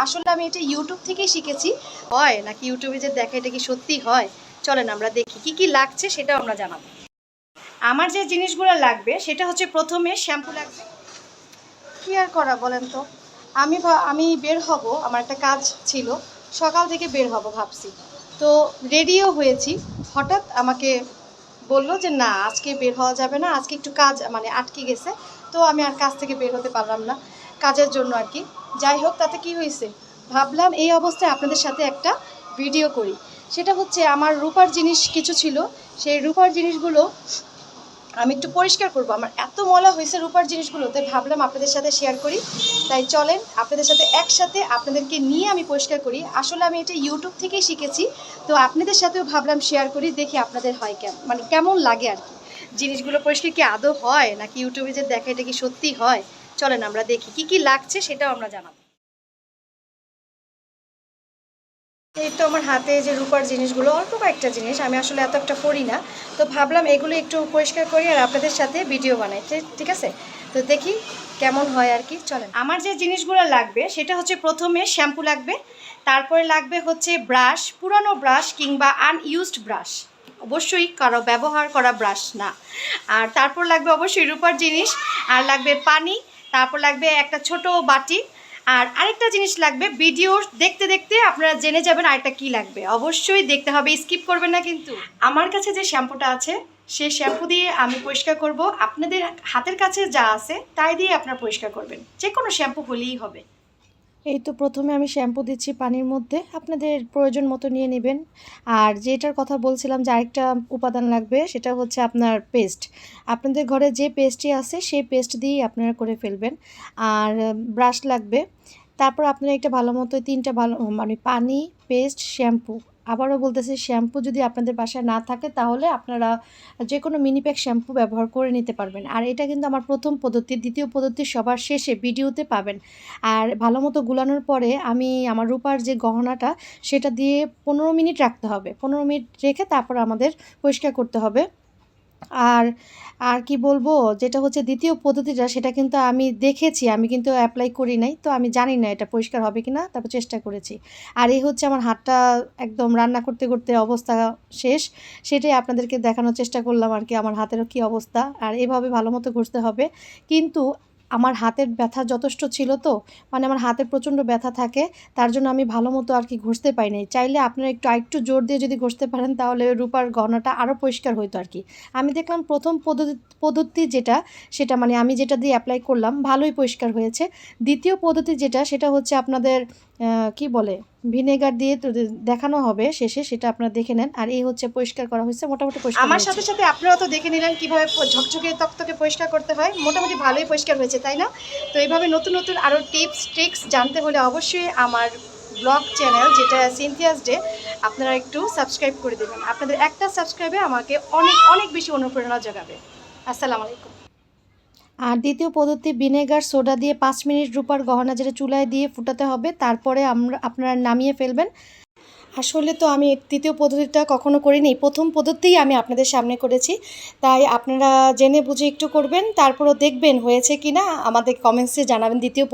আসলে আমি এটা ইউটিউব থেকেই শিখেছি। হয় নাকি ইউটিউবে যে দেখা এটা কি সত্যি হয়? চলেন আমরা দেখি কি কি লাগছে সেটাও আমরা জানাবো। আমার যে জিনিসগুলো লাগবে সেটা হচ্ছে প্রথমে শ্যাম্পু লাগবে। কি আর করা বলেন তো, আমি বের হব, আমার একটা কাজ ছিল, সকাল থেকে বের হব ভাবছি, তো রেডিও হয়েছি। হঠাৎ আমাকে বলল যে না আজকে বের হওয়া যাবে না, আজকে একটু কাজ মানে আটকে গেছে, তো আমি আর কাজ থেকে বের হতে পারলাম না কাজের জন্য আর কি। যাই হোক, তাতে কি হয়েছে, ভাবলাম এই অবস্থায় আপনাদের সাথে একটা ভিডিও করি। সেটা হচ্ছে আমার রূপার জিনিস কিছু ছিল, সেই রূপার জিনিসগুলো আমি একটু পরিষ্কার করব। আমার এত ময়লা হয়েছে রূপার জিনিসগুলোতে, ভাবলাম আপনাদের সাথে শেয়ার করি। তাই চলেন আপনাদের সাথে একসাথে আপনাদেরকে নিয়ে আমি পরিষ্কার করি। আসলে আমি এটা ইউটিউব থেকেই শিখেছি, তো আপনাদের সাথেও ভাবলাম শেয়ার করি, দেখি আপনাদের হয় কেমন লাগে আর কি। জিনিসগুলো পরিষ্কার কি আদৌ হয় নাকি ইউটিউবে যে দেখা এটা কি সত্যি হয়? চলেন আমরা দেখি কি কি লাগছে সেটাও আমরা জানাবো। এই তো আমার হাতে যে রূপার জিনিসগুলো, অল্প কয়েকটা জিনিস, আমি আসলে এত একটা পড়ি না, তো ভাবলাম এগুলো একটু পরিষ্কার করি আর আপনাদের সাথে ভিডিও বানাই। ঠিক আছে, তো দেখি কেমন হয় আর কি। চলেন, আমার যে জিনিসগুলো লাগবে সেটা হচ্ছে প্রথমে শ্যাম্পু লাগবে, তারপরে লাগবে হচ্ছে ব্রাশ, পুরানো ব্রাশ কিংবা আনইউজড ব্রাশ, অবশ্যই কারো ব্যবহার করা ব্রাশ না। আর তারপর লাগবে অবশ্যই রূপার জিনিস, আর লাগবে পানি, তারপর লাগবে একটা ছোট বাটি, আর আরেকটা জিনিস লাগবে। ভিডিও দেখতে দেখতে আপনারা জেনে যাবেন আরেকটা কী লাগবে, অবশ্যই দেখতে হবে, স্কিপ করবেন না কিন্তু। আমার কাছে যে শ্যাম্পুটা আছে সেই শ্যাম্পু দিয়ে আমি পরিষ্কার করব, আপনাদের হাতের কাছে যা আছে তাই দিয়ে আপনারা পরিষ্কার করবেন, যে কোনো শ্যাম্পু হলেই হবে। এই তো প্রথমে আমি শ্যাম্পু দিচ্ছি পানির মধ্যে, আপনাদের প্রয়োজন মতো নিয়ে নেবেন। আর যেটার কথা বলছিলাম যে আরেকটা উপাদান লাগবে, সেটা হচ্ছে আপনার পেস্ট। আপনাদের ঘরে যে পেস্টটি আছে সেই পেস্ট দিয়েই আপনারা করে ফেলবেন। আর ব্রাশ লাগবে। তারপর আপনারা একটা ভালো মতো তিনটা ভালো মানে পানি, পেস্ট, শ্যাম্পু, আবারও বলতেছি শ্যাম্পু যদি আপনাদের বাসায় না থাকে তাহলে আপনারা যে কোনো মিনি প্যাক শ্যাম্পু ব্যবহার করে নিতে পারবেন। আর এটা কিন্তু আমার প্রথম পদ্ধতি, দ্বিতীয় পদ্ধতি সবার শেষে ভিডিওতে পাবেন। আর ভালো মতো গুলানোর পরে আমি আমার রূপার যে গহনাটা সেটা দিয়ে 15 মিনিট রাখতে হবে, 15 মিনিট রেখে তারপর আমাদের পরিষ্কার করতে হবে। আর আর কি বলবো, যেটা হচ্ছে দ্বিতীয় পদ্ধতিটা সেটা কিন্তু আমি দেখেছি, আমি কিন্তু অ্যাপ্লাই করি নাই, তো আমি জানি না এটা পরিষ্কার হবে কি না, তারপর চেষ্টা করেছি। আর এই হচ্ছে আমার হাতটা একদম রান্না করতে করতে অবস্থা শেষ, সেটাই আপনাদেরকে দেখানোর চেষ্টা করলাম আর কি, আমার হাতেরও কী অবস্থা। আর এভাবে ভালো মতো ঘষতে হবে, কিন্তু আমার হাতের ব্যথা যথেষ্ট ছিল, তো মানে আমার হাতে প্রচণ্ড ব্যথা থাকে, তার জন্য আমি ভালো মতো আর কি ঘষতে পারি নাই। চাইলে আপনারা আরেকটু জোর দিয়ে যদি ঘষতে পারেন তাহলে রূপার গহনাটা আরও পরিষ্কার হইতো আর কি। আমি দেখলাম প্রথম পদ্ধতি যেটা, সেটা মানে আমি যেটা দিয়ে অ্যাপ্লাই করলাম ভালোই পরিষ্কার হয়েছে। দ্বিতীয় পদ্ধতি যেটা, সেটা হচ্ছে আপনাদের কি বলে ভিনেগার দিয়ে তো দেখানো হবে শেষে, সেটা আপনারা দেখে নেন। আর এই হচ্ছে পরিষ্কার করা হয়েছে, মোটামুটি পরিষ্কার। আমার সাথে সাথে আপনারাও তো দেখে নিলেন কীভাবে ঝকঝকে তকতকে পরিষ্কার করতে হয়, মোটামুটি ভালোই পরিষ্কার হয়েছে, তাই না? তো এইভাবে নতুন নতুন আরও টিপস ট্রিক্স জানতে হলে অবশ্যই আমার ব্লগ চ্যানেল যেটা সিনথিয়াস ডে, আপনারা একটু সাবস্ক্রাইব করে দেবেন। আপনাদের একটা সাবস্ক্রাইবে আমাকে অনেক অনেক বেশি অনুপ্রেরণা যোগাবে। আসসালামু আলাইকুম। আর দ্বিতীয় পদ্ধতি, ভিনেগার সোডা দিয়ে 5 মিনিট রূপার গহনা যেটা চুলায় দিয়ে ফুটাতে হবে, তারপরে আপনারা নামিয়ে ফেলবেন। আসলে তো আমি তৃতীয় পদ্ধতিটা কখনো করিনি, প্রথম পদ্ধতিই আমি আপনাদের সামনে করেছি, তাই আপনারা জেনে বুঝে একটু করবেন, তারপরও দেখবেন হয়েছে কি না, আমাদের কমেন্টসে জানাবেন দ্বিতীয়